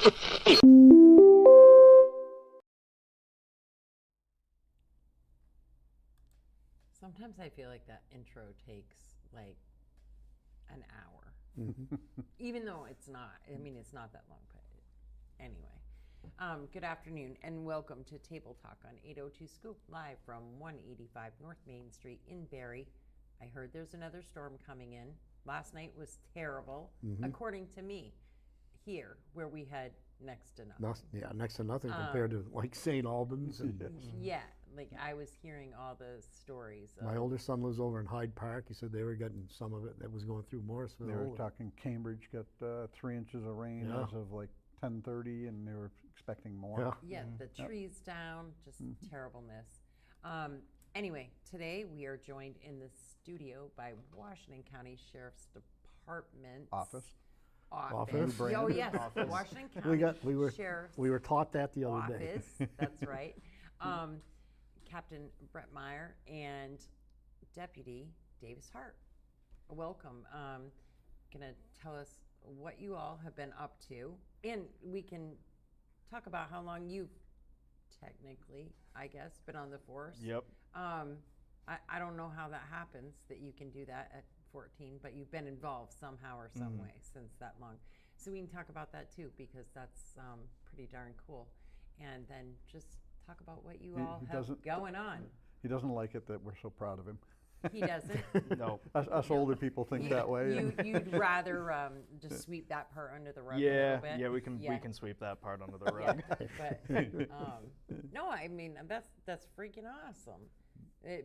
Sometimes I feel like that intro takes like an hour, even though it's not. I mean, it's not that long, but anyway. Good afternoon and welcome to Table Talk on 802 Scoop, live from 185 North Main Street in Barrie. I heard there's another storm coming in. Last night was terrible, according to me, here where we had next to nothing. Next to nothing compared to like St. Albans. And Yeah, like I was hearing all the stories. my oldest son lives over in Hyde Park. He said they were getting some of it that was going through Morrisville. They were talking Cambridge got 3 inches of rain as of like 10:30, and they were expecting more. Yeah, the trees down, just terribleness. Anyway, today we are joined in the studio by Washington County Sheriff's Department Office. Office. Oh yes, the Washington County Sheriff's we were taught that the other day. Office. That's right. Captain Bret Meyer and Deputy Davis Hart. Welcome. Gonna tell us what you all have been up to, and we can talk about how long you've technically, I guess, been on the force. Yep. I don't know how that happens, that you can do that at 14, but you've been involved somehow or some way since that long. So we can talk about that too, because that's pretty darn cool. And then just talk about what you all have going on. He doesn't like it that we're so proud of him. He doesn't? No. Us older people think that way. You'd rather just sweep that part under the rug a Yeah, little bit? yeah, we can sweep that part under the rug. But no, I mean that's freaking awesome. I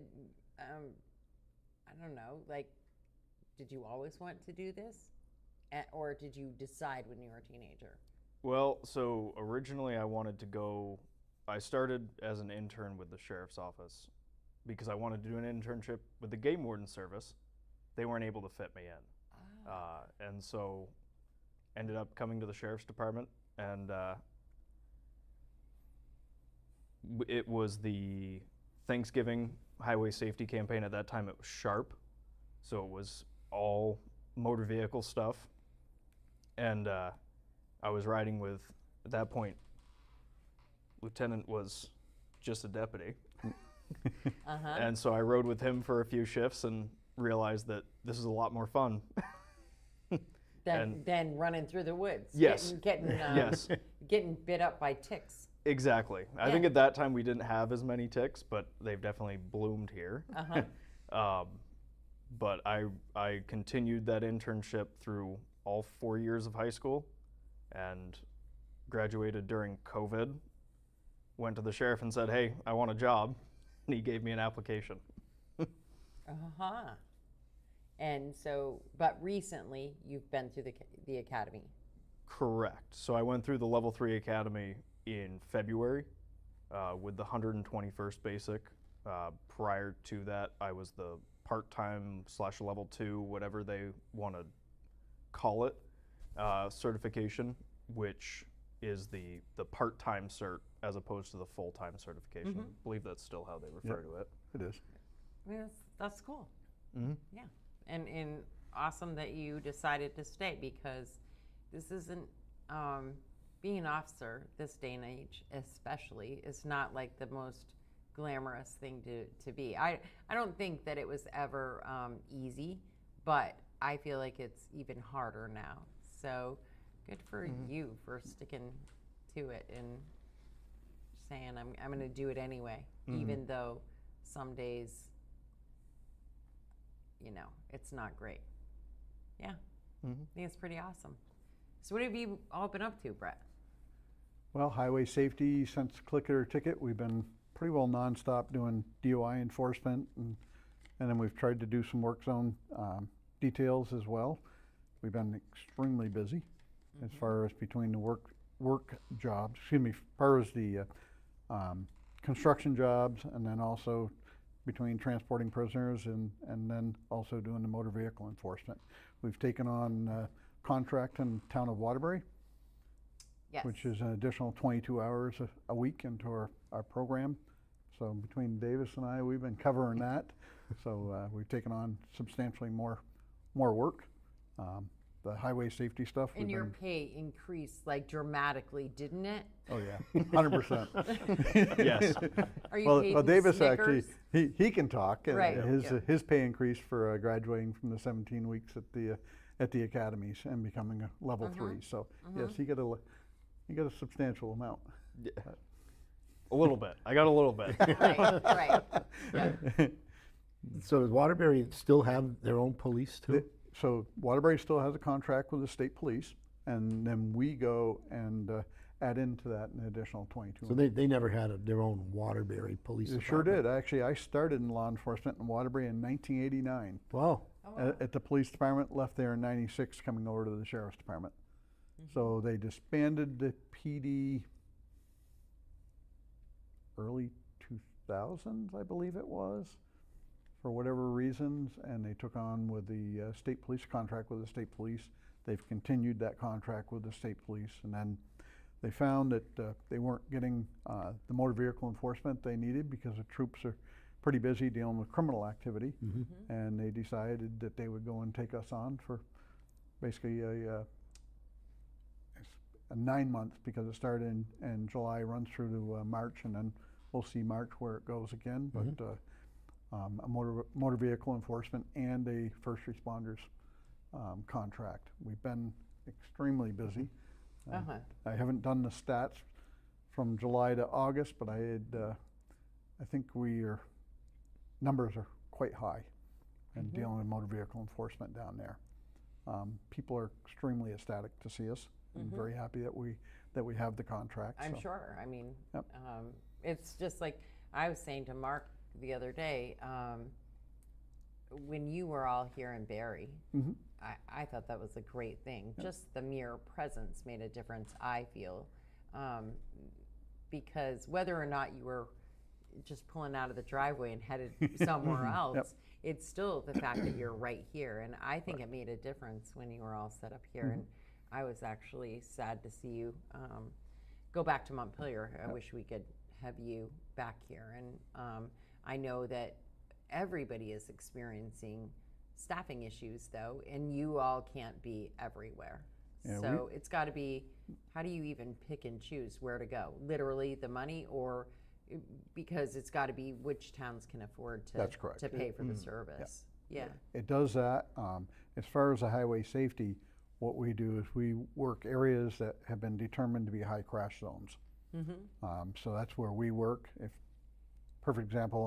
don't know, like, did you always want to do this, or did you decide when you were a teenager? Well, so originally I started as an intern with the sheriff's office because I wanted to do an internship with the game warden service. They weren't able to fit me in. And so ended up coming to the sheriff's department, and it was the Thanksgiving highway safety campaign. At that time it was sharp, so it was all motor vehicle stuff, and I was riding with, at that point, Lieutenant was just a deputy. And so I rode with him for a few shifts and realized that this is a lot more fun than running through the woods. Yes. Yes. Getting bit up by ticks. Exactly. I think at that time we didn't have as many ticks, but they've definitely bloomed here. But I continued that internship through all 4 years of high school and graduated during COVID. Went to the sheriff and said, hey, I want a job. And he gave me an application. And so, but recently you've been through the academy. Correct. So I went through the level 3 academy in February with the 121st basic. Prior to that, I was the part-time / level 2, whatever they want to call it, certification, which is the part-time cert as opposed to the full-time certification. I believe that's still how they refer to it. It is. I mean, that's cool. Yeah, and awesome that you decided to stay, because this isn't being an officer this day and age, especially, is not like the most glamorous thing to be. I don't think that it was ever easy, but I feel like it's even harder now. So good for you for sticking to it and saying I'm going to do it anyway, even though some days, it's not great. Yeah, I think it's pretty awesome. So what have you all been up to, Bret? Well, highway safety, since click it or ticket, we've been pretty well nonstop doing DOI enforcement, and then we've tried to do some work zone details as well. We've been extremely busy as far as between the work jobs, as far as the construction jobs, and then also between transporting prisoners and then also doing the motor vehicle enforcement. We've taken on contract in the town of Waterbury, which is an additional 22 hours a week into our program. So between Davis and I, we've been covering that. So we've taken on substantially more work. the highway safety stuff. And we've your been- pay increased like dramatically, didn't it? Oh, yeah, 100%. Yes. Are you Well, paid well, in Davis actually, Snickers? he can talk. Right, His pay increased for graduating from the 17 weeks at the academies and becoming a level 3. So yes, he got a substantial amount. A little bit. I got a little bit. Right, right. Yeah. So does Waterbury still have their own police too? So Waterbury still has a contract with the state police, and then we go and add into that an additional 22. So they never had their own Waterbury police They department? sure did. Actually, I started in law enforcement in Waterbury in 1989. Wow. Oh, wow. At the police department, left there in 96, coming over to the sheriff's department. So they disbanded the PD early 2000s, I believe it was, for whatever reasons, and they took on with the state police contract with the state police. They've continued that contract with the state police, and then they found that they weren't getting the motor vehicle enforcement they needed because the troops are pretty busy dealing with criminal activity, and they decided that they would go and take us on for basically a 9 months, because it started in July, runs through to March, and then we'll see March where it goes again. But a motor vehicle enforcement and a first responders contract. We've been extremely busy. I haven't done the stats from July to August, but I think numbers are quite high in dealing with motor vehicle enforcement down there. People are extremely ecstatic to see us, and very happy that we have the contract. I'm so. sure. I mean, Yep. it's just like I was saying to Mark the other day, when you were all here in Barrie, I thought that was a great thing. Yep. Just the mere presence made a difference, I feel, because whether or not you were just pulling out of the driveway and headed somewhere else, it's still the fact that you're right here. And I think it made a difference when you were all set up here. And I was actually sad to see you go back to Montpelier. I wish we could have you back here. And I know that everybody is experiencing staffing issues, though, and you all can't be everywhere. Yeah, So it's got to be, how do you even pick and choose where to go? Literally the money, or because it's got to be which towns can afford to, That's correct. to pay for the service. Yeah. It does that. As far as the highway safety, what we do is we work areas that have been determined to be high crash zones. So that's where we work. Perfect example,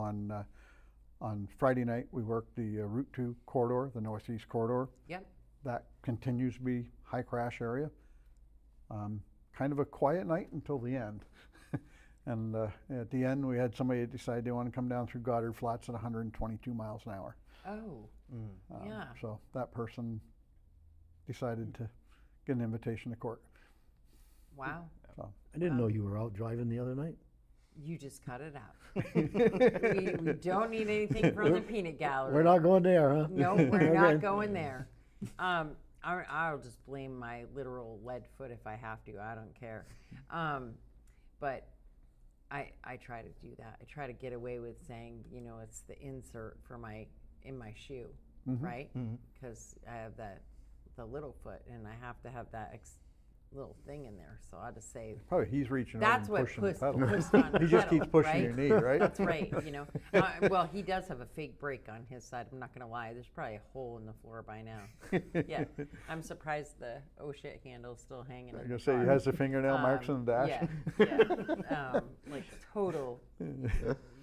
on Friday night, we worked the Route 2 corridor, the Northeast corridor. Yep. That continues to be high crash area. Kind of a quiet night until the end. And at the end, we had somebody decide they want to come down through Goddard Flats at 122 miles an hour. Oh, yeah. So that person decided to get an invitation to court. Wow. So I didn't know you were out driving the other night. You just cut it out. we don't need anything from the peanut gallery. We're not going there, huh? No, we're Okay. not going there. I'll just blame my literal lead foot if I have to. I don't care. But I try to do that. I try to get away with saying, it's the insert for in my shoe, right? Because I have the little foot, and I have to have that little thing in there. So I just say probably he's reaching that's over and what pushing the pushed pedal. on the He just pedal, keeps pushing right? your knee, right? That's right. Well, he does have a fake brake on his side. I'm not going to lie. There's probably a hole in the floor by now. Yeah, I'm surprised the oh shit handle's still hanging. I'm in gonna the say car. he has the fingernail marks on the dash. Yeah. Like total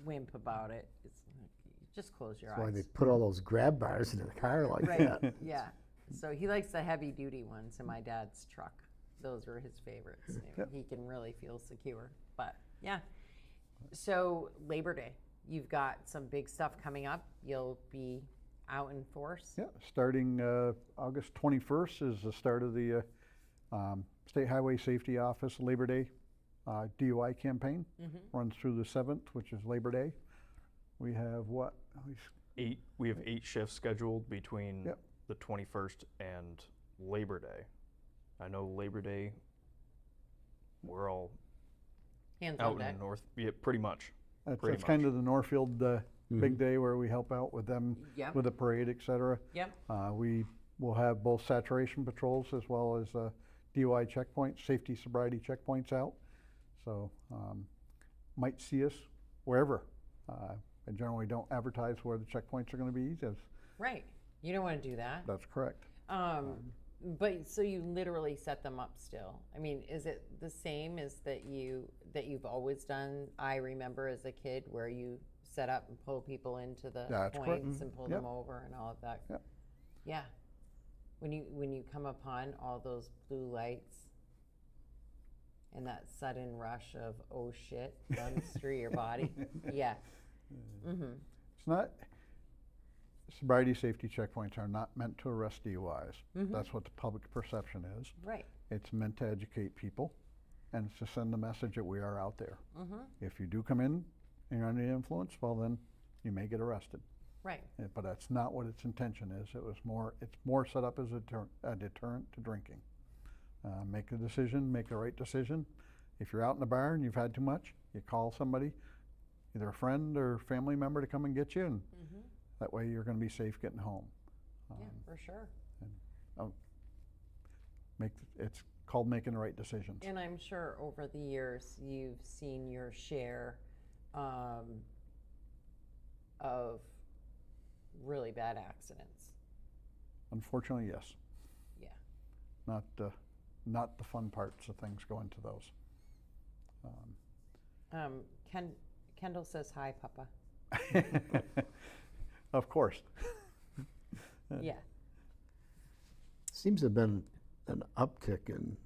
wimp about it. It's like, just close your That's why eyes. they put all those grab bars in the car like Right. that. Yeah. So he likes the heavy duty ones in my dad's truck. Those were his favorites. Yep. He can really feel secure. But yeah. So Labor Day, you've got some big stuff coming up. You'll be out in force. Yeah, starting August 21st is the start of the State Highway Safety Office Labor Day DUI campaign. Runs through the 7th, which is Labor Day. We have what? We have 8 shifts scheduled between Yep. the 21st and Labor Day. I know Labor Day, we're all Hands out on in deck. the north. Yeah, pretty much. That's kind of the Northfield big day where we help out with them Yep. with the parade, et cetera. Yep. We we'll have both saturation patrols as well as DUI checkpoints, safety sobriety checkpoints out. So might see us wherever. I generally don't advertise where the checkpoints are going to be. Right. You don't want to do that. That's correct. But so you literally set them up still. I mean, is it the same as that you've always done? I remember as a kid where you set up and pull people into the That's correct. points and pull them over and all of that. Yep. Yeah. When you come upon all those blue lights and that sudden rush of oh shit runs through your body. Yeah. Mm-hmm. It's not, sobriety safety checkpoints are not meant to arrest DUIs. Mm-hmm. That's what the public perception is. Right. It's meant to educate people, and it's to send the message that we are out there. Mm-hmm. If you do come in and you're under the influence, well then you may get arrested. Right. But that's not what its intention is. It's more set up as a deterrent to drinking. Make a decision, make the right decision. If you're out in the bar and you've had too much, you call somebody, either a friend or family member, to come and get you, and that way you're going to be safe getting home. Yeah, for sure. It's called making the right decisions. And I'm sure over the years you've seen your share of really bad accidents. Unfortunately, yes. Yeah. Not the fun parts of things go into those. Kendall says hi, Papa. Of course. Yeah. Seems to have been an uptick in,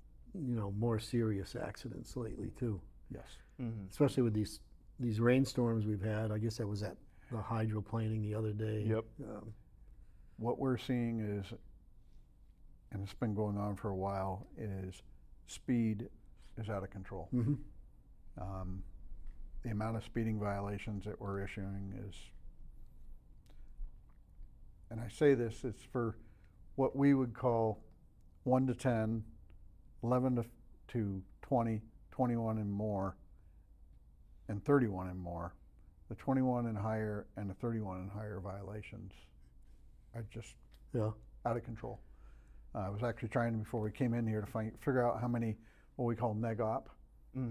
more serious accidents lately too. Yes. Mm-hmm. Especially with these rainstorms we've had. I guess I was at the hydroplaning the other day. Yep. What we're seeing is, and it's been going on for a while, is speed is out of control. Mm-hmm. The amount of speeding violations that we're issuing is, and I say this, it's for what we would call 1 to 10, 11 to 20, 21 and more, and 31 and more. The 21 and higher and the 31 and higher violations are just out of control. I was actually trying, before we came in here, to figure out how many what we call neg-op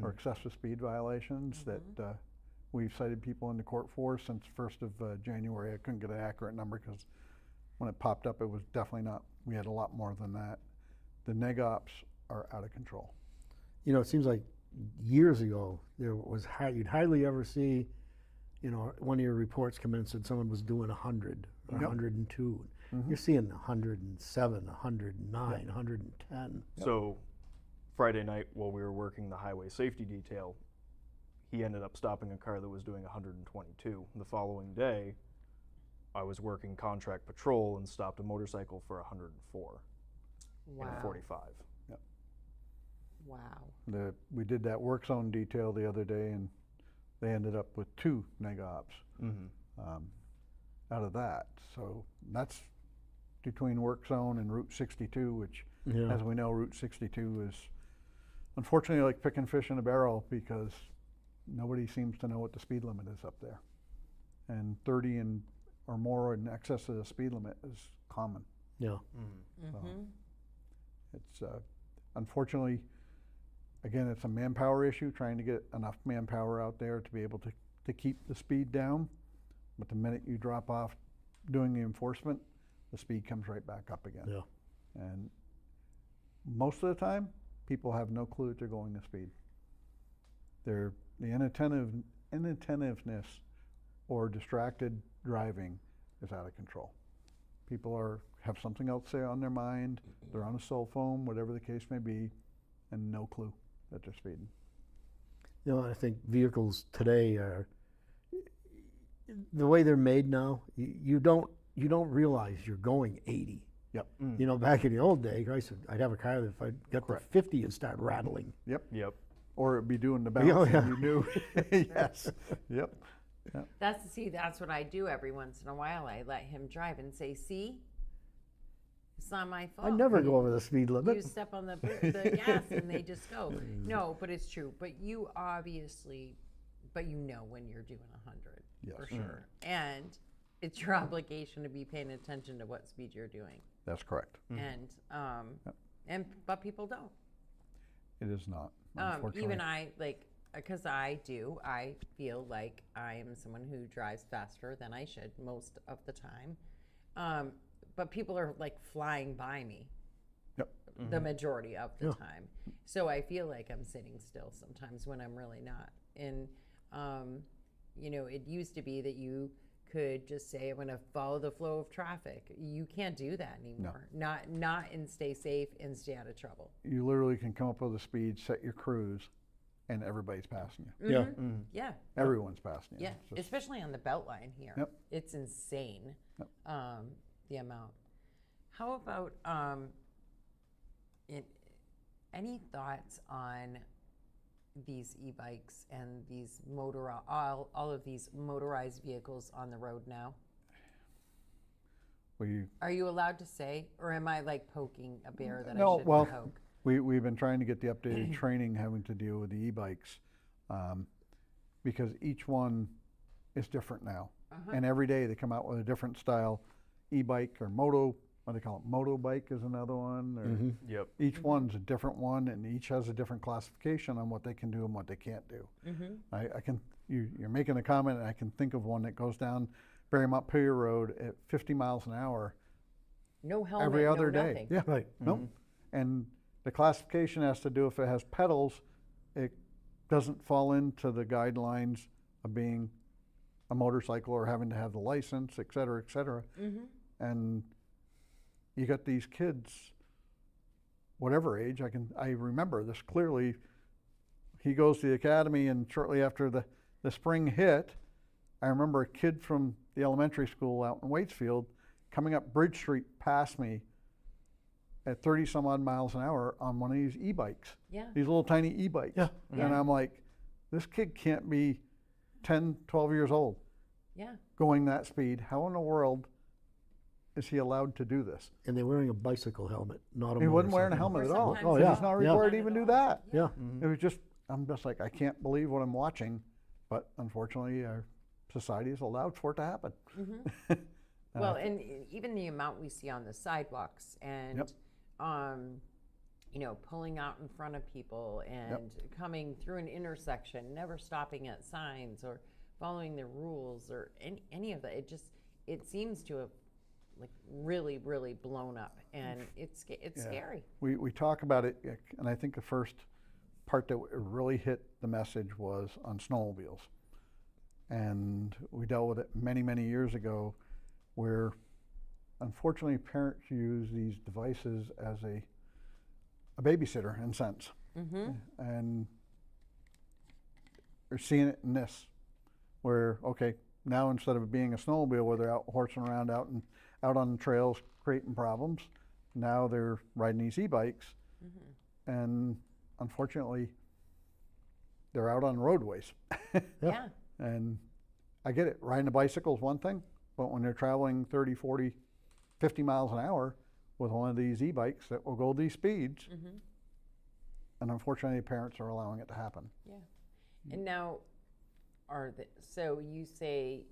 or excessive speed violations that we've cited people into court for since 1st of January. I couldn't get an accurate number because when it popped up, it was definitely not. We had a lot more than that. The neg-ops are out of control. It seems like years ago there was you'd hardly ever see, one of your reports come in and said someone was doing 100 or 102. You're seeing 107, 109, 110. So Friday night while we were working the highway safety detail, he ended up stopping a car that was doing 122. The following day, I was working contract patrol and stopped a motorcycle for 104 Wow. in 45. Yep. Wow. We did that work zone detail the other day, and they ended up with 2 neg-ops out of that. So that's between work zone and Route 62, which, as we know, Route 62 is unfortunately like picking fish in a barrel because nobody seems to know what the speed limit is up there. And 30 or more in excess of the speed limit is common. Yeah. So it's unfortunately, again, it's a manpower issue, trying to get enough manpower out there to be able to keep the speed down. But the minute you drop off doing the enforcement, the speed comes right back up again. Yeah. And most of the time, people have no clue that they're going the speed. The inattentiveness or distracted driving is out of control. People have something else on their mind, they're on a cell phone, whatever the case may be, and no clue that they're speeding. I think vehicles today are, the way they're made now, you don't realize you're going 80. Yep. Back in the old day, I'd have a car that if I got to 50, it'd start rattling. Yep. Yep. Or it'd be doing the bounce and you knew. Yes. Yep. That's what I do every once in a while. I let him drive and say, see, it's not my fault. I never go over the speed limit. You step on the gas and they just go. No, but it's true. But you obviously, when you're doing 100, Yes. for sure. And it's your obligation to be paying attention to what speed you're doing. That's correct. But people don't. It is not, Even unfortunately. I, like, because I feel like I am someone who drives faster than I should most of the time. But people are like flying by me Yep. the majority of the time. So I feel like I'm sitting still sometimes when I'm really not. And, it used to be that you could just say, I'm going to follow the flow of traffic. You can't do that anymore. Not and stay safe and stay out of trouble. You literally can come up with a speed, set your cruise, and everybody's passing you. Yeah. Yeah. Everyone's passing you. Yeah, It's just- especially on the Beltline here. Yep. It's insane, Yep. the amount. How about any thoughts on these e-bikes and these all of these motorized vehicles on the road now? Are you allowed to say, or am I like poking a bear that I No, shouldn't well, poke? we've been trying to get the updated training having to deal with the e-bikes because each one is different now. And every day they come out with a different style e-bike or what they call it, moto bike is another one. Or Yep. Each one's a different one, and each has a different classification on what they can do and what they can't do. You're making a comment, and I can think of one that goes down Barry Montpelier Road at 50 miles an hour No helmet, every other no day. nothing. Yeah, Right. Nope. And the classification has to do if it has pedals, it doesn't fall into the guidelines of being a motorcycle or having to have the license, et cetera, et cetera. And you got these kids, whatever age, I remember this clearly. He goes to the academy, and shortly after the spring hit, I remember a kid from the elementary school out in Waitsfield coming up Bridge Street past me at 30 some odd miles an hour on one of these e-bikes. Yeah. These little tiny e-bikes. Yeah. And I'm like, this kid can't be 10, 12 years old Yeah. going that speed. How in the world is he allowed to do this? And they're wearing a bicycle helmet, not a He wasn't wearing a motorcycle. helmet at all. sometimes Oh, yeah. He's not Yeah. required to even do that. Yeah. It was just, I'm just like, I can't believe what I'm watching, but unfortunately our society has allowed for it to happen. Well, and even the amount we see on the sidewalks and, pulling out in front of people and coming through an intersection, never stopping at signs or following the rules or any of that. It seems to have like really, really blown up, and it's scary. We talk about it, and I think the first part that really hit the message was on snowmobiles. And we dealt with it many, many years ago where unfortunately parents use these devices as a babysitter in a sense. And we're seeing it in this, where, okay, now instead of being a snowmobile where they're out horsing around out on the trails creating problems, now they're riding these e-bikes. And unfortunately, they're out on roadways. Yeah. And I get it, riding a bicycle is one thing, but when they're traveling 30, 40, 50 miles an hour with one of these e-bikes that will go these speeds, and unfortunately parents are allowing it to happen. Yeah. And now, so you say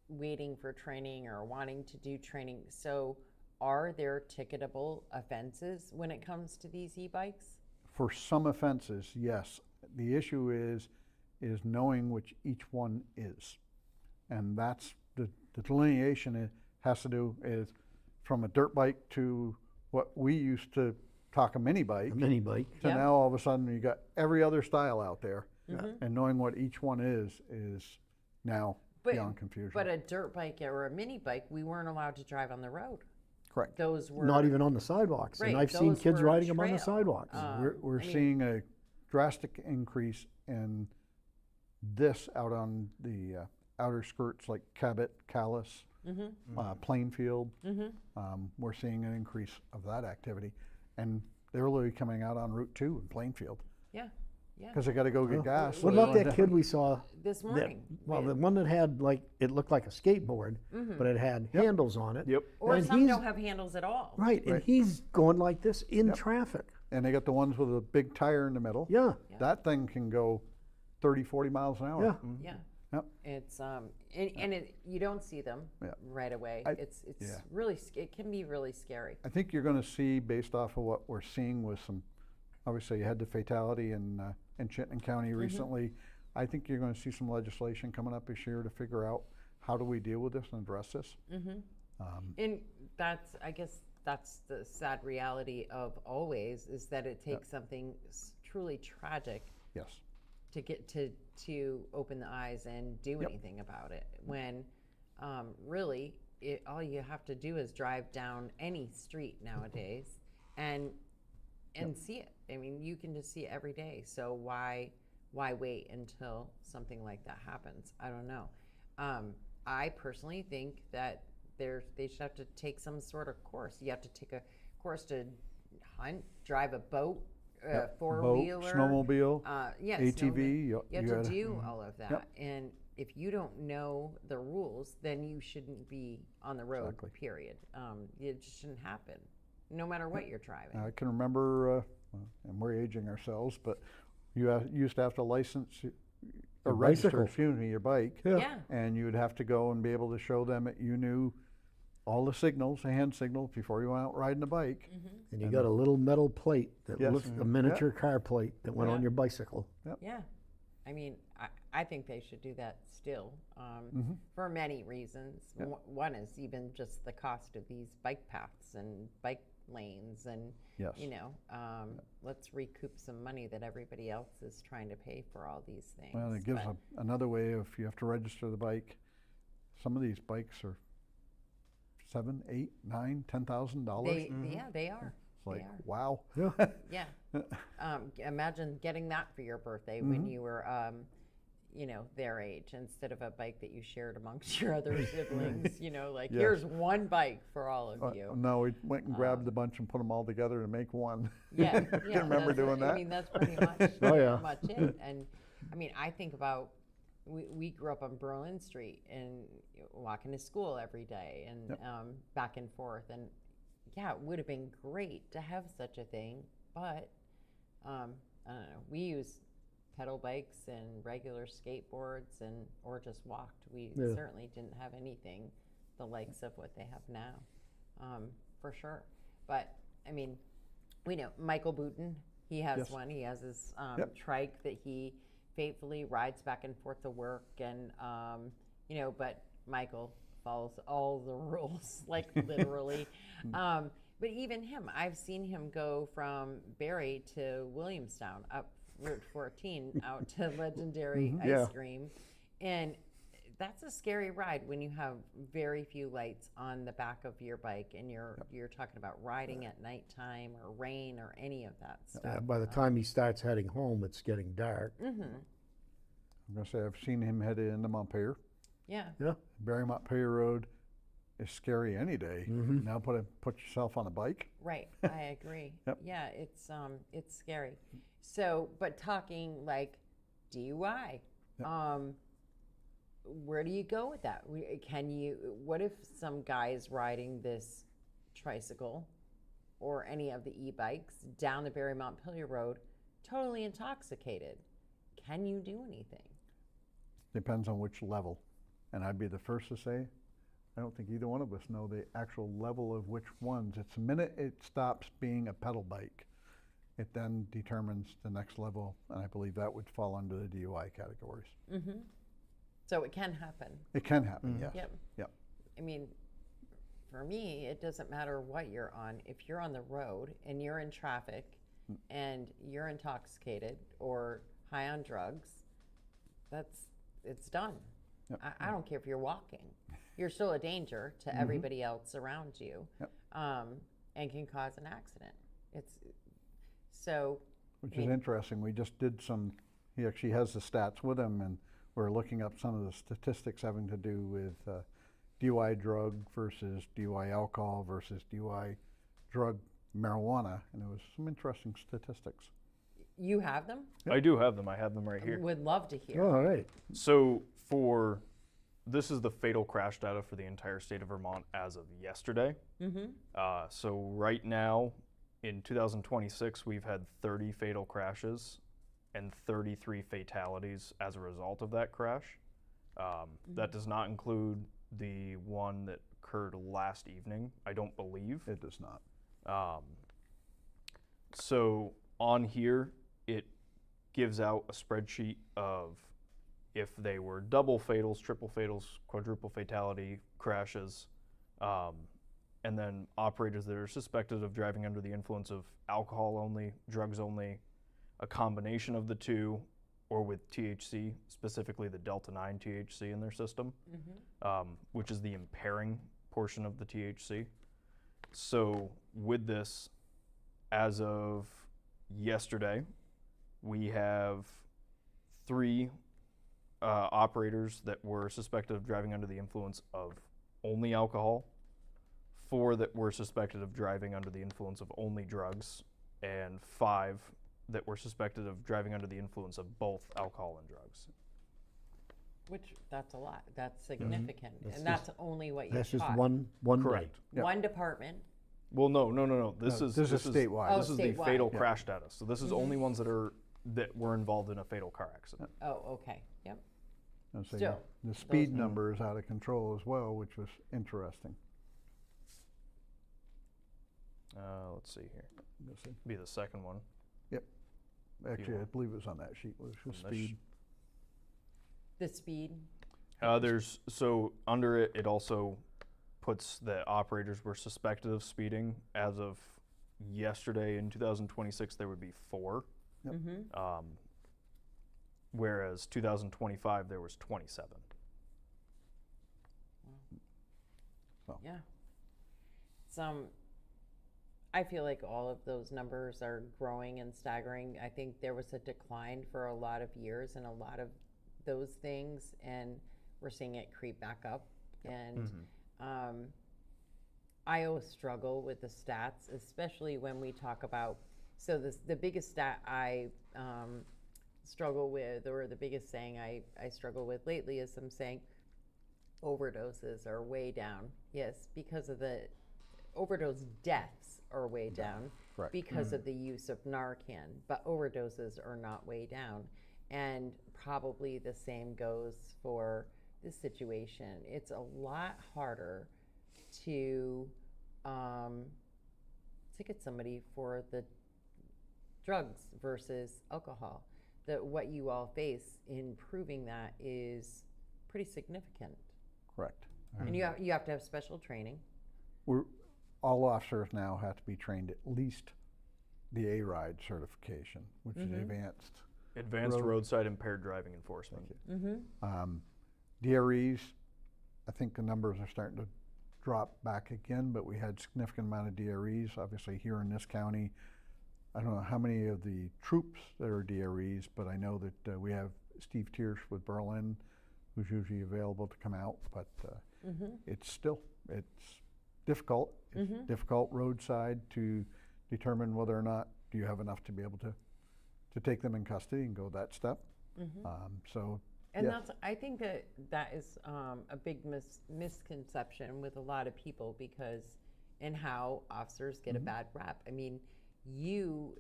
waiting for training or wanting to do training. So are there ticketable offenses when it comes to these e-bikes? For some offenses, yes. The issue is knowing which each one is. And that's the delineation it has to do is from a dirt bike to what we used to talk a mini bike. A mini bike. So Yep. now all of a sudden you got every other style out there. And knowing what each one is now beyond confusion. But a dirt bike or a mini bike, we weren't allowed to drive on the road. Correct. Those were Not even on the sidewalks. Right, and I've seen those kids were riding them on the trail. sidewalks. We're seeing a drastic increase in this out on the outer skirts like Cabot, Callis, Plainfield. We're seeing an increase of that activity. And they're literally coming out on Route 2 in Plainfield Yeah. because they got to go get gas. What about that kid we saw? This That, morning. well, the one that had it looked like a skateboard, but it had handles on it. Yep. Or and some he's- don't have handles at all. Right, and he's going like this in traffic. And they got the ones with a big tire in the middle. Yeah. That thing can go 30, 40 miles an hour. Yeah. Yeah. Yep. It's you don't see them Yeah. right away. It's yeah. really it can be really scary. I think you're going to see, based off of what we're seeing with some, obviously you had the fatality in Chittenden County recently. I think you're going to see some legislation coming up this year to figure out how do we deal with this and address this. And I guess that's the sad reality of always, is that it takes something truly tragic Yes. to get to open the eyes and do anything about it, when really all you have to do is drive down any street nowadays and see it. I mean, you can just see it every day. So why wait until something like that happens? I don't know. I personally think that they should have to take some sort of course. You have to take a course to hunt, drive a boat, four-wheeler, snowmobile, snowmobile. ATV. You have to do all of that. And if you don't know the rules, then you shouldn't be on the road, period. It just shouldn't happen, no matter what you're driving. I can remember, and we're aging ourselves, but you used to have to license or register, your bike. Yeah. And you would have to go and be able to show them that you knew all the signals, the hand signals, before you went out riding a bike. And you got a little metal plate that Yes. looks a miniature car plate that went on your bicycle. Yeah. I mean, I think they should do that still, for many reasons. One is even just the cost of these bike paths and bike lanes, and Yes. let's recoup some money that everybody else is trying to pay for all these things. Well, it gives another way if you have to register the bike. Some of these bikes are $7,000, $8,000, $9,000, $10,000. They are. It's like, they are. wow. Yeah. Imagine getting that for your birthday when you were, their age, instead of a bike that you shared amongst your other siblings. Here's one bike for all of you. No, we went and grabbed a bunch and put them all together to make one. Yeah. I can remember doing that. I mean, that's pretty much, much it. And I mean, I think about, we grew up on Berlin Street and walking to school every day and back and forth. And yeah, it would have been great to have such a thing, but I don't know. We use pedal bikes and regular skateboards or just walked. We certainly didn't have anything the likes of what they have now, for sure. But I mean, we know Michael Booten, he has one. He has his trike that he faithfully rides back and forth to work, and but Michael follows all the rules, like literally. But even him, I've seen him go from Barrie to Williamstown up Route 14 out to Legendary Ice Cream, and that's a scary ride when you have very few lights on the back of your bike, and you're talking about riding at nighttime or rain or any of that stuff. By the time he starts heading home, it's getting dark. I'm going to say I've seen him headed into Montpelier. Yeah. Barrie Montpelier Road is scary any day. Now put yourself on a bike. Right, I agree. Yeah, it's scary. So, but talking like DUI, where do you go with that? What if some guy is riding this tricycle or any of the e-bikes down the Barrie Montpelier Road, totally intoxicated? Can you do anything? Depends on which level. And I'd be the first to say, I don't think either one of us know the actual level of which ones. It's the minute it stops being a pedal bike, it then determines the next level, and I believe that would fall under the DUI categories. So it can happen. It can happen, yes. Yep. I mean, for me, it doesn't matter what you're on. If you're on the road and you're in traffic and you're intoxicated or high on drugs, it's done. I don't care if you're walking. You're still a danger to everybody else around you, and can cause an accident. Which is interesting. We just did he actually has the stats with him, and we're looking up some of the statistics having to do with DUI drug versus DUI alcohol versus DUI drug marijuana, and there was some interesting statistics. You have them? I do have them. I have them right here. Would love to hear. All right. So this is the fatal crash data for the entire state of Vermont as of yesterday. So right now, in 2026, we've had 30 fatal crashes and 33 fatalities as a result of that crash. That does not include the one that occurred last evening, I don't believe. It does not. So on here, it gives out a spreadsheet of if they were double fatals, triple fatals, quadruple fatality crashes, and then operators that are suspected of driving under the influence of alcohol only, drugs only, a combination of the two, or with THC, specifically the Delta-9 THC in their system, which is the impairing portion of the THC. So with this, as of yesterday, we have 3 operators that were suspected of driving under the influence of only alcohol, 4 that were suspected of driving under the influence of only drugs, and 5 that were suspected of driving under the influence of both alcohol and drugs. Which, that's a lot. That's significant. That's And that's only what you That's just caught. one Correct. day. Yep. One department. Well, no. This No, is this is statewide. This is the statewide. fatal Yeah. crash status. So this is only ones that were involved in a fatal car accident. Oh, okay. Yep. And so Still, the speed those- number is out of control as well, which was interesting. Let's see here. You'll see. Be the second one. Actually, I want- believe it was on that sheet, was From this speed. The speed. There's so under it, it also puts that operators were suspected of speeding. As of yesterday in 2026, there would be 4, Yep. whereas 2025 there was 27. So. Yeah. I feel like all of those numbers are growing and staggering. I think there was a decline for a lot of years in a lot of those things, and we're seeing it creep back up. And I always struggle with the stats, especially when we talk about, so the biggest stat I struggle with, or the biggest saying I struggle with lately is I'm saying overdoses are way down. Yes, because of the overdose deaths are way down Correct. because of the use of Narcan, but overdoses are not way down. And probably the same goes for this situation. It's a lot harder to ticket somebody for the drugs versus alcohol. What you all face in proving that is pretty significant. Correct. And you have to have special training. All officers now have to be trained at least the A-RIDE certification, which is advanced Roadside Impaired Driving Enforcement. DREs, I think the numbers are starting to drop back again, but we had significant amount of DREs. Obviously here in this county, I don't know how many of the troops that are DREs, but I know that we have Steve Tiersch with Berlin, who's usually available to come out, but it's difficult. It's difficult roadside to determine whether or not do you have enough to be able to take them in custody and go that step. And yeah. I think that is a big misconception with a lot of people, because in how officers get a bad rap. I mean, you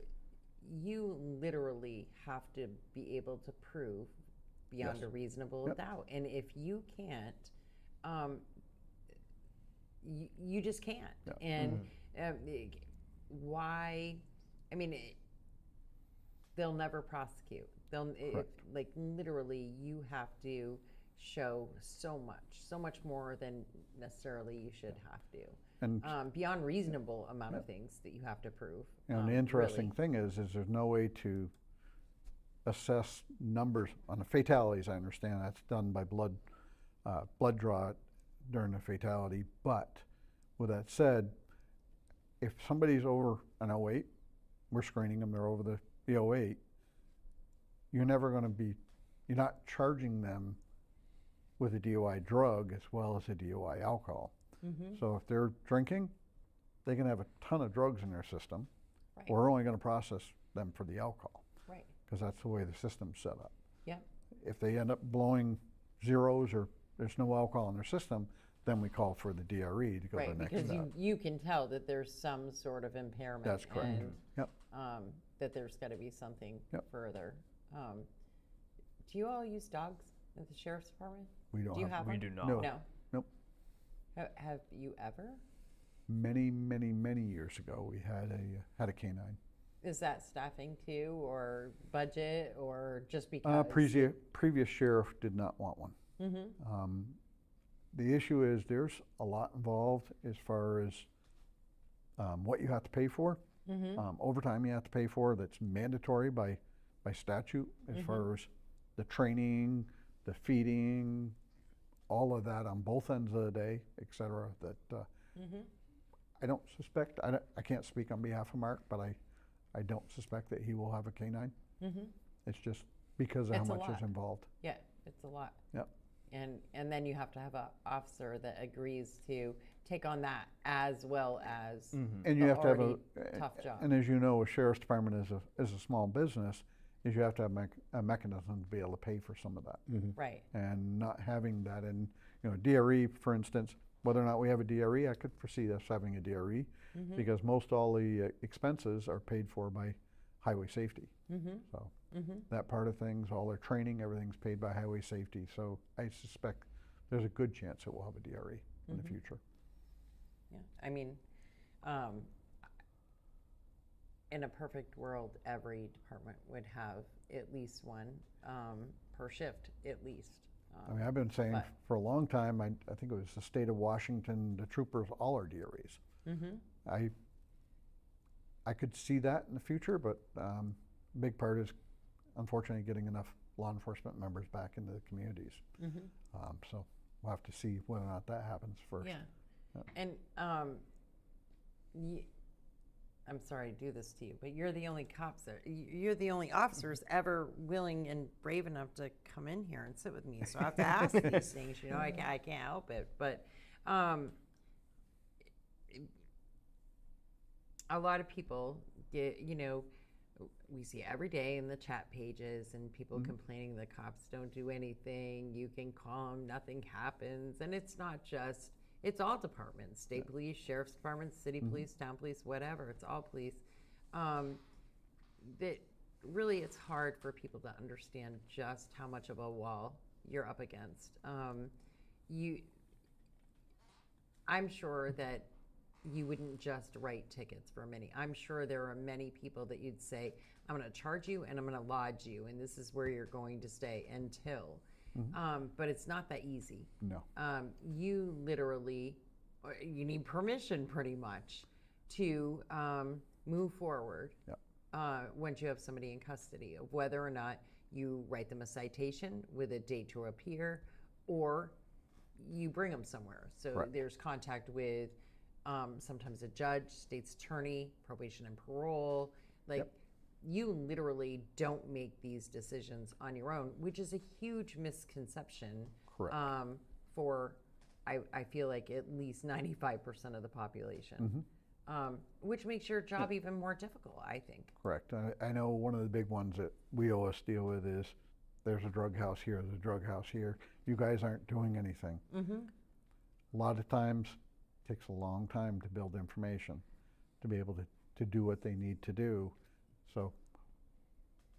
literally have to be able to prove beyond Yes. a reasonable doubt. And if you can't, you just can't. Yeah. And why? I mean, they'll never prosecute. Like literally, you have to show so much more than necessarily you should have to. And Beyond reasonable amount of things that you have to prove. and the interesting thing is there's no way to assess numbers on the fatalities. I understand that's done by blood draw during the fatality. But with that said, if somebody's over an 08, we're screening them, they're over the 08, you're not charging them with a DUI drug as well as a DUI alcohol. So if they're drinking, they can have a ton of drugs in their system. Right. We're only going to process them for the alcohol, Right. because that's the way the system's set up. Yeah. If they end up blowing zeros or there's no alcohol in their system, then we call for the DRE to go to Right. the next Because step. you can tell that there's some sort of impairment. That's correct. And, Yep. that there's got to be something Yep. further. Do you all use dogs? at the sheriff's department? We don't Do you have, have We one? do not. No. No. Nope. Have you ever? Many, many, many years ago, we had a canine. Is that staffing too, or budget, or just because? Previous sheriff did not want one. Mm-hmm. The issue is there's a lot involved as far as what you have to pay for. Mm-hmm. Overtime you have to pay for that's mandatory by statute as far as the training, the feeding, all of that on both ends of the day, et cetera. That I don't suspect, I can't speak on behalf of Mark, but I don't suspect that he will have a canine. Mm-hmm. It's just because of It's a how much lot. is involved. Yeah, it's a lot. Yep. And then you have to have an officer that agrees to take on that as well as And you have to have already tough job. And as you know, a sheriff's department is a small business, is you have to have a mechanism to be able to pay for some of that. Right. And not having that in, DRE, for instance, whether or not we have a DRE, I could foresee us having a DRE because most all the expenses are paid for by highway safety. So that part of things, all their training, everything's paid by highway safety. So I suspect there's a good chance that we'll have a DRE in the future. Yeah. I mean, in a perfect world, every department would have at least one per shift, at least. I mean, I've been saying but- for a long time, I think it was the state of Washington, the troopers all are DREs. I could see that in the future, but big part is unfortunately getting enough law enforcement members back into the communities. So we'll have to see whether or not that happens first. Yeah. And I'm sorry to do this to you, but you're the only you're the only officers ever willing and brave enough to come in here and sit with me. So I have to ask these things. I can't help it. But a lot of people get, we see every day in the chat pages and people complaining the cops don't do anything. You can call them, nothing happens. And it's not just, it's all departments, state police, sheriff's departments, city police, town police, whatever. It's all police. That really it's hard for people to understand just how much of a wall you're up against. I'm sure that you wouldn't just write tickets for many. I'm sure there are many people that you'd say, I'm going to charge you and I'm going to lodge you, and this is where you're going to stay until. But it's not that easy. No. You literally, you need permission pretty much to move forward once you have somebody in custody, of whether or not you write them a citation with a date to appear or you bring them somewhere. So there's contact with sometimes a judge, state's attorney, probation and parole. You literally don't make these decisions on your own, which is a huge misconception for, I feel like, at least 95% of the population, which makes your job even more difficult, I think. Correct. I know one of the big ones that we always deal with is there's a drug house here, there's a drug house here. You guys aren't doing anything. A lot of times it takes a long time to build information to be able to do what they need to do. So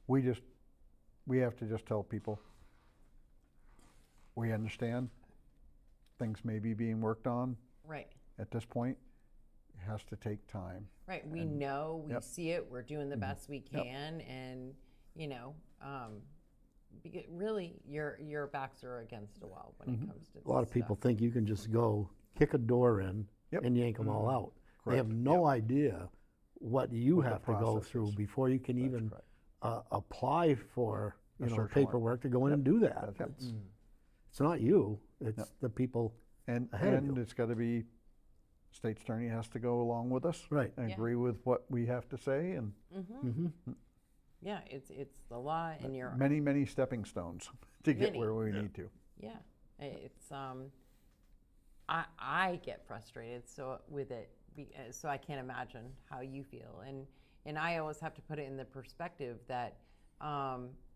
we have to just tell people, we understand things may be being worked on. Right. At this point, it has to take time. Right. We know, we see it, we're doing the best we can, and because really your backs are against a wall when it comes to this A lot of people think you can just go kick a door in and yank them all out. They have no idea what you have to go through before you can even apply for paperwork to go in and do that. It's not you, it's the people ahead of you. And it's got to be, state's attorney has to go along with us. Right. And agree with what we have to say, and Yeah, it's the law, and you're many, many stepping stones to get where we need to. Yeah, it's I get frustrated with it, so I can't imagine how you feel, and I always have to put it in the perspective that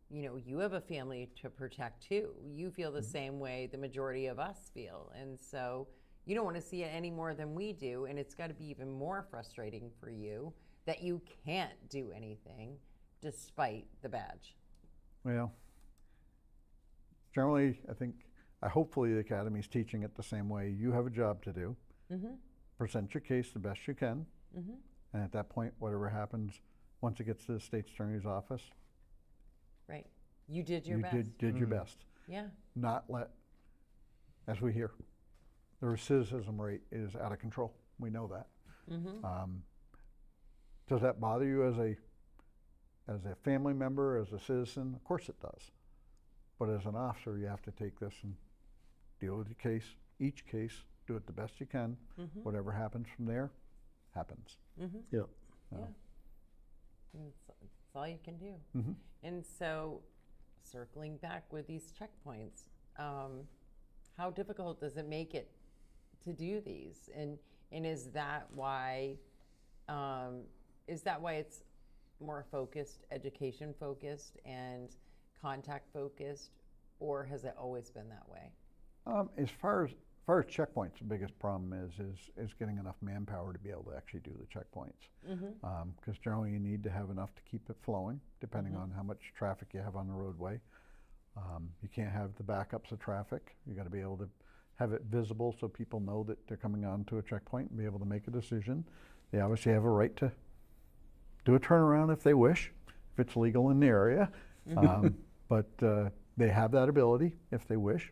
you have a family to protect too. You feel the same way the majority of us feel, and so you don't want to see it any more than we do, and it's got to be even more frustrating for you that you can't do anything despite the badge. Well, generally, hopefully the academy's teaching it the same way. You have a job to do. Present your case the best you can. And at that point, whatever happens, once it gets to the state's attorney's office, Right. You did your best. did your best. Yeah. Not let, as we hear, the recidivism rate is out of control. We know that. Does that bother you as a family member, as a citizen? Of course it does. But as an officer, you have to take this and deal with the case, each case, do it the best you can. Whatever happens from there, happens. Yeah. Yeah. It's all you can do. And so, circling back with these checkpoints, how difficult does it make it to do these? And is that why it's more focused, education focused, and contact focused, or has it always been that way? As far as checkpoints, the biggest problem is getting enough manpower to be able to actually do the checkpoints. Because generally you need to have enough to keep it flowing, depending on how much traffic you have on the roadway. You can't have the backups of traffic. You got to be able to have it visible so people know that they're coming on to a checkpoint and be able to make a decision. They obviously have a right to do a turnaround if they wish, if it's legal in the area. But they have that ability if they wish.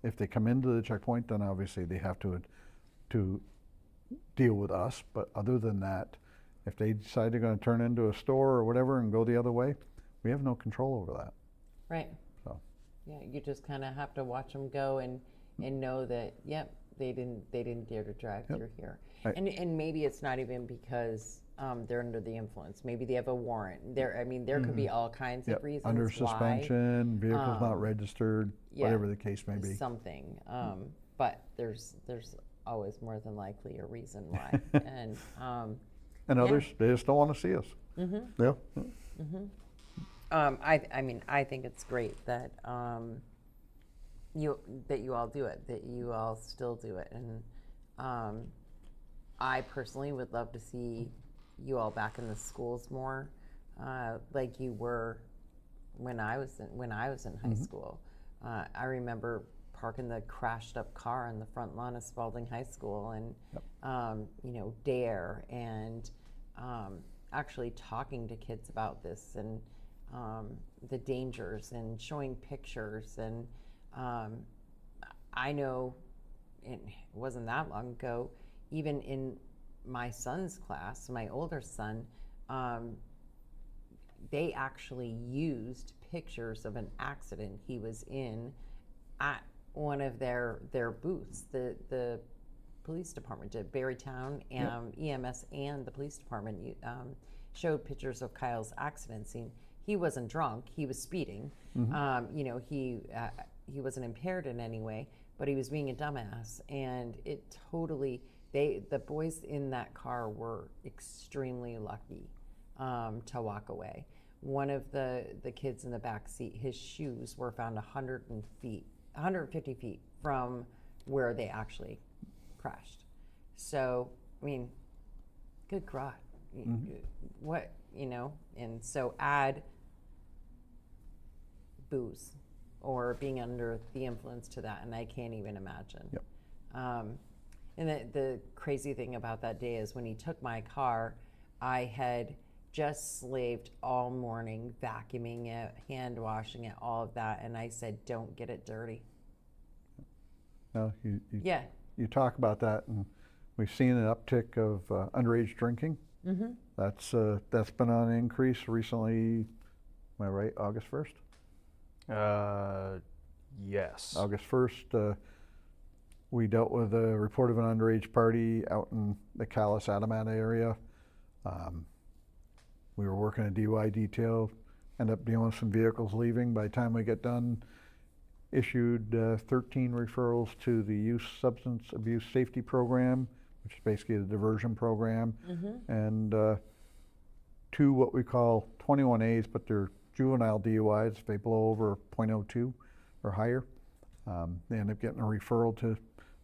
If they come into the checkpoint, then obviously they have to deal with us. But other than that, if they decide they're going to turn into a store or whatever and go the other way, we have no control over that. Right. So. Yeah, you just kind of have to watch them go and know that, yep, they didn't dare to drive through here. Right. And maybe it's not even because they're under the influence. Maybe they have a warrant. There could be all kinds of reasons Under why. suspension, vehicle's not registered, whatever the case may be. Something. But there's always more than likely a reason why. And others, they just don't want to see us. Yeah. I think it's great that you all do it, that you all still do it, and I personally would love to see you all back in the schools more, like you were when I was in high school. I remember parking the crashed up car on the front lawn of Spalding High School, and DARE, and actually talking to kids about this and the dangers and showing pictures. And I know it wasn't that long ago, even in my son's class, my older son, they actually used pictures of an accident he was in at one of their booths. The police department did, Berrytown, EMS and the police department showed pictures of Kyle's accident scene. He wasn't drunk, he was speeding. He wasn't impaired in any way, but he was being a dumbass, and it totally, the boys in that car were extremely lucky to walk away. One of the kids in the back seat, his shoes were found 150 feet from where they actually crashed. So, I mean, good God. What, and so add booze or being under the influence to that, and I can't even imagine. And the crazy thing about that day is when he took my car, I had just slaved all morning, vacuuming it, hand washing it, all of that, and I said, don't get it dirty. No, you talk about that, and we've seen an uptick of underage drinking. That's been on an increase recently. Am I right? August 1st? Yes. August 1st, we dealt with a report of an underage party out in the Calais-Adamant area. We were working a DUI detail, ended up dealing with some vehicles leaving. By the time we get done, issued 13 referrals to the Youth Substance Abuse Safety Program, which is basically the diversion program, and 2 what we call 21As, but they're juvenile DUIs. If they blow over .02 or higher, they end up getting a referral to,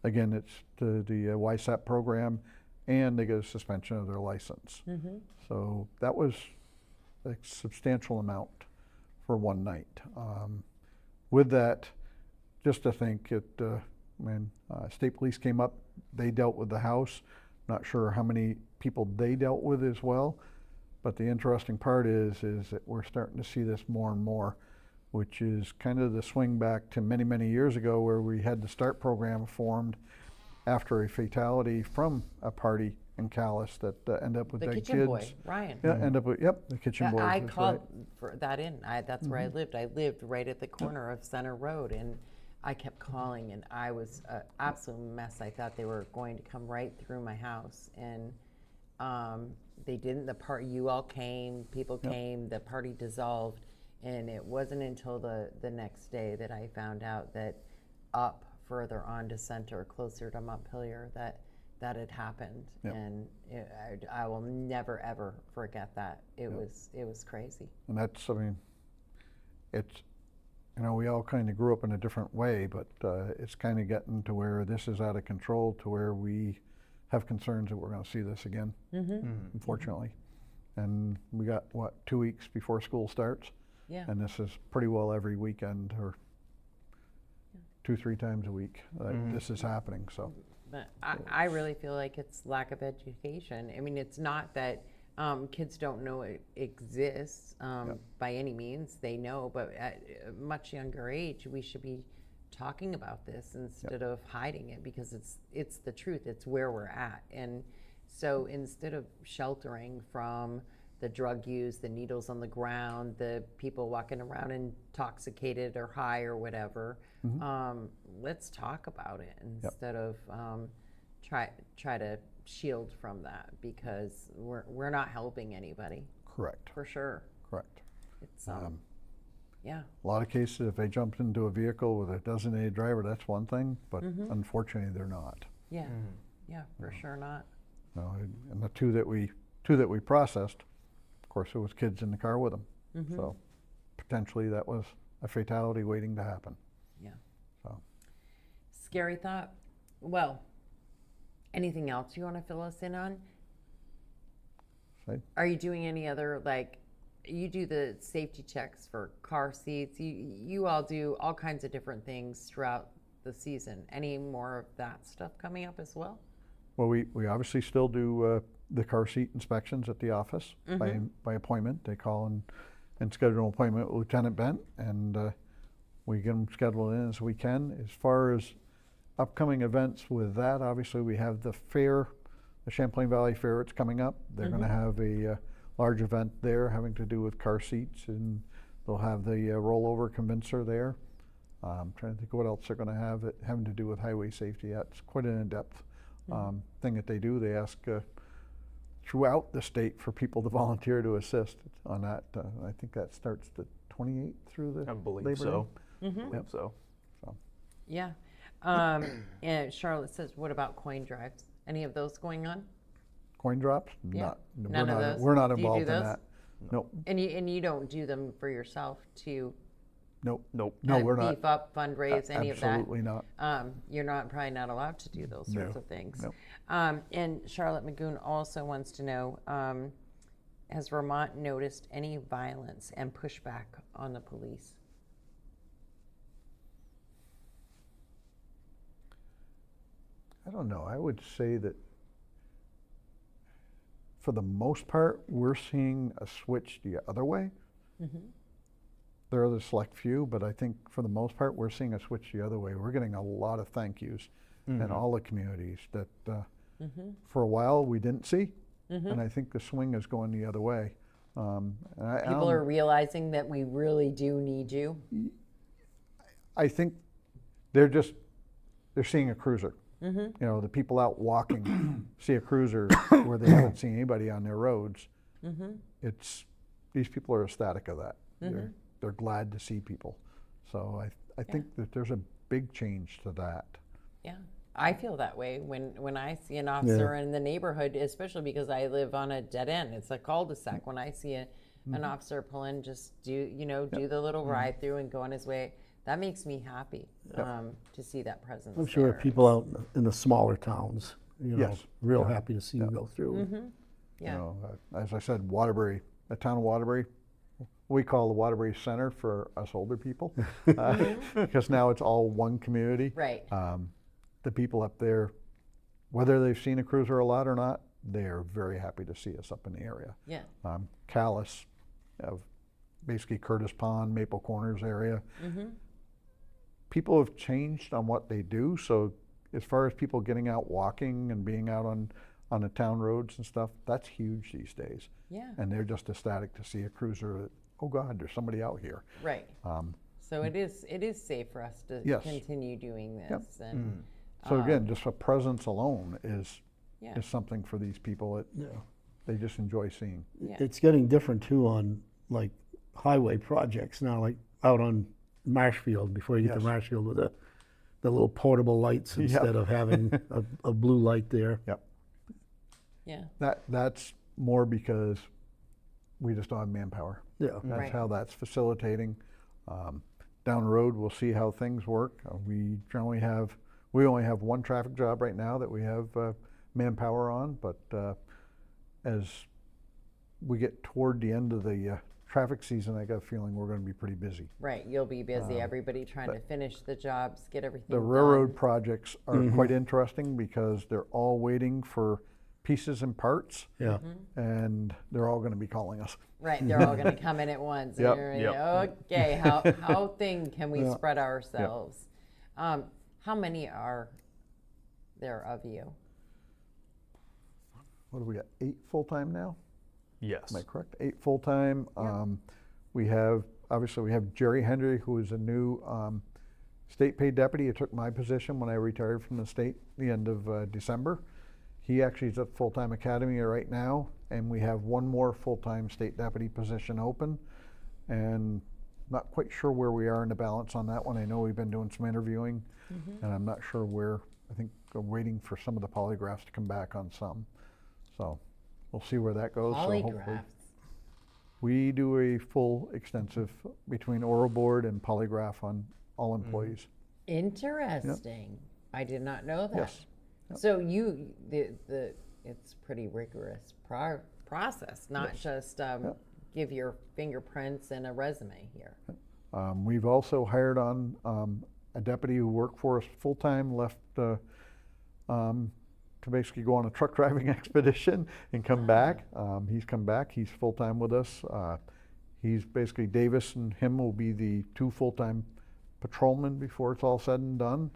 again, it's to the YSAP program, and they get a suspension of their license. So that was a substantial amount for one night. with that, just to think when state police came up, they dealt with the house. Not sure how many people they dealt with as well, but the interesting part is that we're starting to see this more and more, which is kind of the swing back to many, many years ago where we had the START program formed after a fatality from a party in Calais that ended up with The dead kitchen kids. boy, Ryan. Yeah, end up with, yep, the kitchen boy. I that's called right. for that in. That's where I lived. I lived right at the corner of Center Road, and I kept calling, and I was an absolute mess. I thought they were going to come right through my house, and they didn't. You all came, people came, the party dissolved, and it wasn't until the next day that I found out that up further on to Center, closer to Montpelier, that had happened. Yep. And I will never ever forget that. It was crazy. And that's, I mean, it's, you know, we all kind of grew up in a different way, but it's kind of getting to where this is out of control, to where we have concerns that we're going to see this again, unfortunately. And we got, what, 2 weeks before school starts? Yeah. And this is pretty well every weekend, or 2-3 times a week. This is happening, so. But I really feel like it's lack of education. I mean, it's not that kids don't know it exists by any means. They know, but at a much younger age, we should be talking about this instead of hiding it, because it's the truth. It's where we're at. And so instead of sheltering from the drug use, the needles on the ground, the people walking around intoxicated or high or whatever, let's talk about it instead of try to shield from that, because we're not helping anybody. Correct. For sure. Correct. It's yeah. A lot of cases, if they jumped into a vehicle with a designated driver, that's one thing, but unfortunately, they're not. Yeah. Yeah, for sure not. No, and the two that we processed, of course, there was kids in the car with them. So potentially that was a fatality waiting to happen. Yeah. So. Scary thought. Well, anything else you want to fill us in on? Say? Are you doing any other, like, you do the safety checks for car seats. You all do all kinds of different things throughout the season. Any more of that stuff coming up as well? Well, we obviously still do the car seat inspections at the office by appointment. They call and schedule an appointment with Lieutenant Bent, and we get them scheduled in as we can. As far as upcoming events with that, obviously we have the fair, the Champlain Valley Fair. It's coming up. They're going to have a large event there having to do with car seats, and they'll have the rollover convincer there. I'm trying to think of what else they're going to have having to do with highway safety. That's quite an in-depth thing that they do. They ask throughout the state for people to volunteer to assist on that. I think that starts the 28th through the I believe Labor so. Day. Yep. So. Yeah. And Charlotte says, what about coin drives? Any of those going on? Coin drops? Yeah. Not, None of those? We're not Do you do involved in those? that. Nope. And you don't do them for yourself to Nope. Nope. No, we're not. beef up, fundraise, any of that? Absolutely not. You're probably not allowed to do those sorts of things. No. And Charlotte Magoon also wants to know, has Vermont noticed any violence and pushback on the police? I don't know. I would say that for the most part, we're seeing a switch the other way. There are the select few, but I think for the most part, we're seeing a switch the other way. We're getting a lot of thank yous in all the communities that for a while we didn't see, and I think the swing is going the other way. People are realizing that we really do need you. I think they're seeing a cruiser. You know, the people out walking see a cruiser where they haven't seen anybody on their roads. These people are ecstatic of that. They're glad to see people. So I think that there's a big change to that. Yeah, I feel that way when I see an officer in the neighborhood, especially because I live on a dead end. It's a cul-de-sac. When I see an officer pull in, just do the little ride through and go on his way, that makes me happy to see that presence. I'm sure there. people out in the smaller towns, Yes. real happy to see you go through. Yeah. You know, as I said, Waterbury, the town of Waterbury, we call the Waterbury Center for us older people, because now it's all one community. Right. The people up there, whether they've seen a cruiser a lot or not, they're very happy to see us up in the area. Yeah. Callis, of basically Curtis Pond, Maple Corners area. People have changed on what they do. So as far as people getting out walking and being out on the town roads and stuff, that's huge these days. Yeah. And they're just ecstatic to see a cruiser that, oh God, there's somebody out here. Right. So it is safe for us to Yes. continue doing this. Yep. And So again, just a presence alone is yeah. something for these people that Yeah. they just enjoy seeing. Yeah. It's getting different too on like highway projects now, like out on Marshfield, before you get Yes. to Marshfield with the little portable lights Yep. instead of having a blue light there. Yep. Yeah. That's more because we just don't have manpower. Yeah. That's Right. how that's facilitating. Down the road, we'll see how things work. We only have one traffic job right now that we have manpower on, but as we get toward the end of the traffic season, I got a feeling we're going to be pretty busy. Right. You'll be busy. Everybody trying to finish the jobs, get everything The done. railroad projects are quite interesting because they're all waiting for pieces and parts, Yeah. and they're all going to be calling us. Right. They're all going to come in at once. Yep. And you're Yep. okay. How thin can we Yeah. spread ourselves? How many are there of you? What do we got? 8 full-time now? Yes. Am I correct? 8 full-time. We have Jerry Hendry, who is a new state paid deputy. He took my position when I retired from the state the end of December. He actually is at full-time academy right now, and we have one more full-time state deputy position open. And not quite sure where we are in the balance on that one. I know we've been doing some interviewing, and I'm not sure where. I think we're waiting for some of the polygraphs to come back on some. So we'll see where that goes. So hopefully Polygraphs. we do a full extensive between oral board and polygraph on all employees. Interesting. I did not know that. Yes. So it's pretty rigorous process, not just give your fingerprints and a resume here. We've also hired on a deputy who worked for us full-time, left to basically go on a truck driving expedition and come back. He's come back. He's full-time with us. He's basically, Davis and him will be the 2 full-time patrolmen before it's all said and done.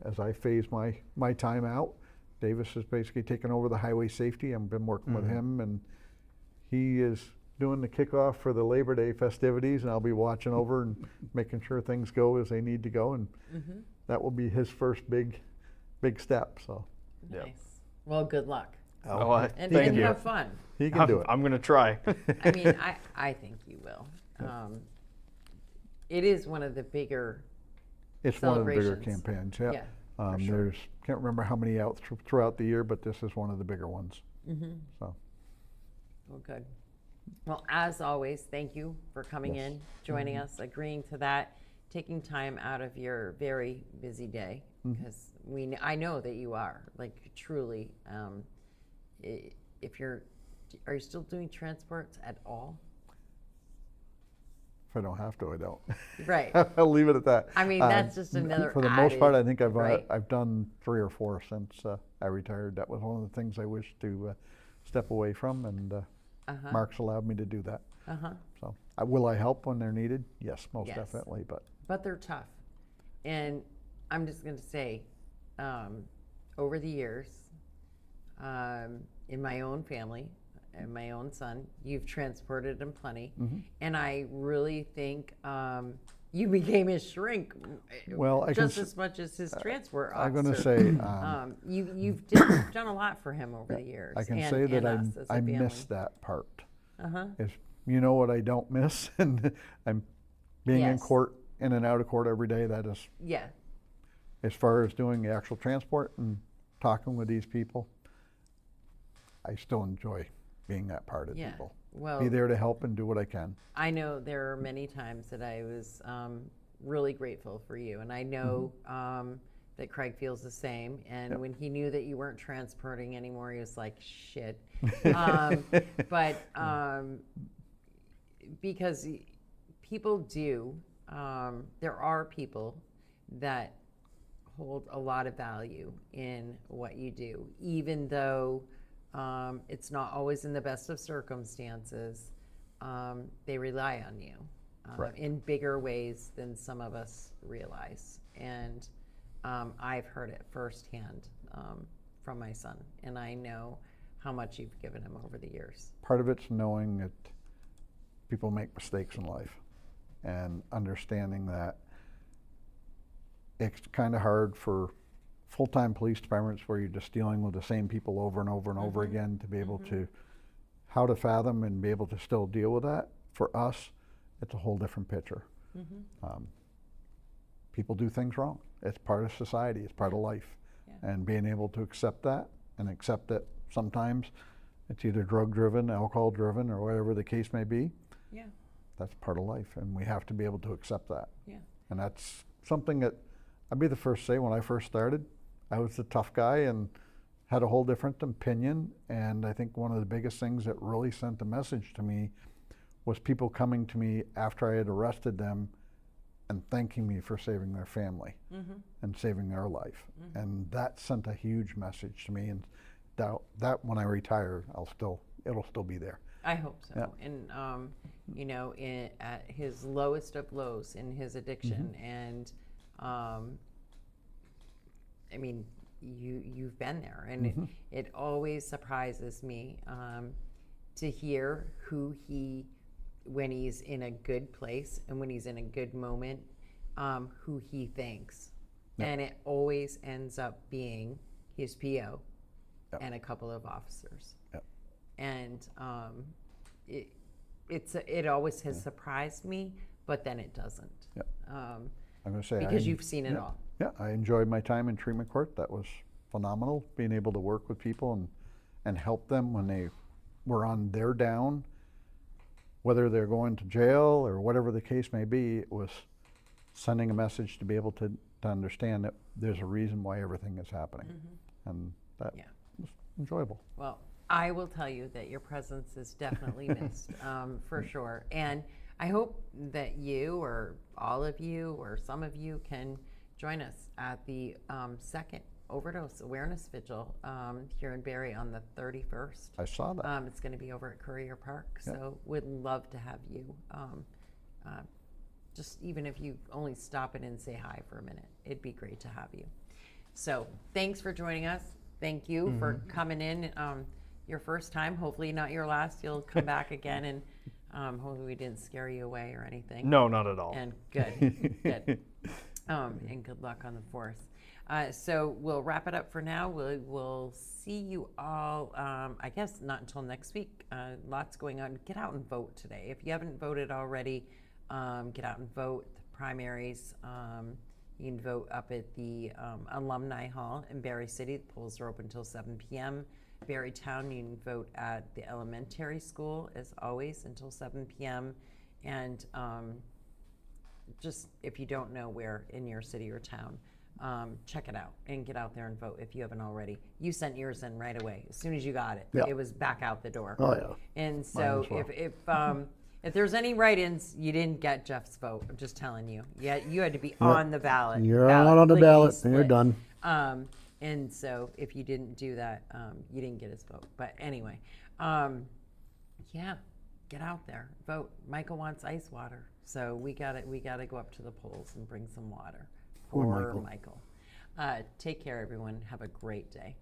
As I phase my time out, Davis has basically taken over the highway safety. I've been working with him, and he is doing the kickoff for the Labor Day festivities, and I'll be watching over and making sure things go as they need to go, and that will be his first big step. So Yep. Nice. Well, good luck. And, thank and you. have fun. he can do it. I'm going to try. I mean, I think you will. It is one of the bigger, It's one of the bigger celebrations. campaigns. yeah. for sure. There's can't remember how many out throughout the year, but this is one of the bigger ones. So Well, good. Well, as always, thank you for coming in, joining us, agreeing to that, taking time out of your very busy day, because I know that you are, like, truly. Are you still doing transports at all? if I don't have to, I don't. Right. I'll leave it at that. I mean, that's just another For the most part, I added, think right? I've done 3 or 4 since I retired. That was one of the things I wished to step away from, and Mark's allowed me to do that. So will I help when they're needed? Yes, most Yes. definitely. But they're tough. And I'm just going to say, over the years, in my own family, and my own son, you've transported him plenty. And I really think you became his shrink Well, I can just as much as his transport officer. I'm going to say You've done a lot for him over the years. I can and, say that and us as a I family. miss that part. Is you know what I don't miss, and I'm being in Yes. court, in and out of court every day. That is, Yeah. as far as doing the actual transport and talking with these people, I still enjoy being that part of Yeah. people. Well, Be there to help and do what I can. I know there are many times that I was really grateful for you, and I know that Craig feels the same. And when he knew that you weren't transporting anymore, he was like, "Shit." But because people do, there are people that hold a lot of value in what you do, even though it's not always in the best of circumstances. They rely on you in bigger ways than some of us realize. And I've heard it firsthand from my son, and I know how much you've given him over the years. Part of it's knowing that people make mistakes in life and understanding that it's kind of hard for full-time police departments where you're just dealing with the same people over and over and over again to be able to, how to fathom and be able to still deal with that. For us, it's a whole different picture. People do things wrong. It's part of society, it's part of life. And being able to accept that and accept that sometimes it's either drug-driven, alcohol-driven, or whatever the case may be. That's part of life, and we have to be able to accept that. And that's something that I'd be the first to say, when I first started, I was the tough guy and had a whole different opinion. And I think one of the biggest things that really sent a message to me was people coming to me after I had arrested them and thanking me for saving their family and saving their life. And that sent a huge message to me. And that when I retire, it'll still be there. I hope so. And you know, at his lowest of lows in his addiction, and I mean, you've been there, and it always surprises me to hear who when he's in a good place and when he's in a good moment, who he thanks. And it always ends up being his PO and a couple of officers. And it always has surprised me, but then it doesn't. I'm going to say, because you've seen it all. I enjoyed my time in treatment court. That was phenomenal, being able to work with people and help them when they were on their down, whether they're going to jail or whatever the case may be. It was sending a message to be able to understand that there's a reason why everything is happening. And that was enjoyable. Well, I will tell you that your presence is definitely missed, for sure. And I hope that you or all of you or some of you can join us at the second overdose awareness vigil here in Barrie on the 31st. I saw that. It's going to be over at Courier Park, so would love to have you. Just even if you only stop in and say hi for a minute, it'd be great to have you. So thanks for joining us. Thank you for coming in. Your first time, hopefully not your last. You'll come back again, and hopefully we didn't scare you away or anything. No, not at all. And good, good. And good luck on the 4th. So we'll wrap it up for now. We'll see you all, I guess not until next week. Lots going on. Get out and vote today. If you haven't voted already, get out and vote. The primaries, you can vote up at the Alumni Hall in Barrie City. The polls are open until 7 p.m. Barrie Town, you can vote at the elementary school, as always, until 7 p.m. And just if you don't know where in your city or town, check it out and get out there and vote if you haven't already. You sent yours in right away. As soon as you got it, it was back out the door. Oh, yeah. And so if there's any write-ins, you didn't get Jeff's vote. I'm just telling you. Yeah, you had to be on the ballot. You're on the ballot, and you're done. And so if you didn't do that, you didn't get his vote. But anyway, yeah, get out there, vote. Michael wants ice water, so we gotta go up to the polls and bring some water for Michael. Take care, everyone. Have a great day.